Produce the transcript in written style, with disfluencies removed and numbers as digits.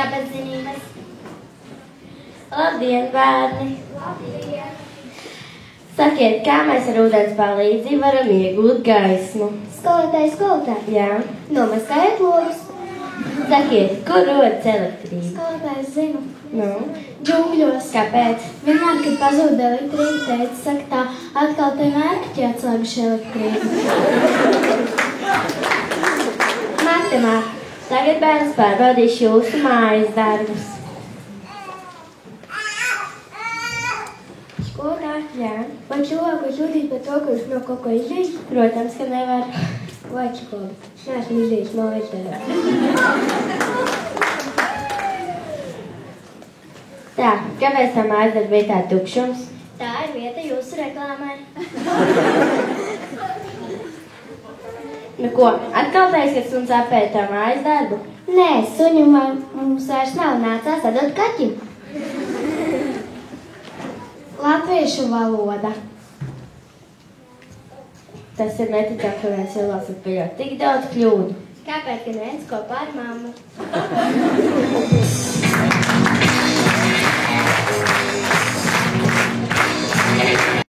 Kāpēc zinības? Labdien, bērni! Labdien! Sakiet, kā mēs ar ūdens palīdzību varam iegūt gaismu? Skolotāji. Jā. Nomaskājiet logus. Sakiet, kur rodas elektrība? Skolotājs zinu. Nu? Džungļos. Kāpēc? Vienmēr, kad pazūd elektrība, teica, saka tā, atkal te mērķi atslēguši elektrību. Matemātika. Tagad bērns pārbaudīšu jūsu mājas darbus. Skolotāji. Jā. Vai cilvēku var sūtīt par to, ka viņš nav kaut ko izdarījis? Protams, ka nevar. Vai skolotāji? Neesmu izdarījis mājas darbu. Tā, kāpēc tā mājas darba vietā tukšums? Tā ir vieta jūsu reklāmai. Nu ko, atkal teiks, ka suns apēd tā mājas darbu? Nē, suņu mums vairs nav, nācās atdot kaķim. Latviešu valoda. Tas ir neticami, ka viens cilvēks var pieļaut tik daudz kļūdu. Kāpēc gan viens kopā ar mammu?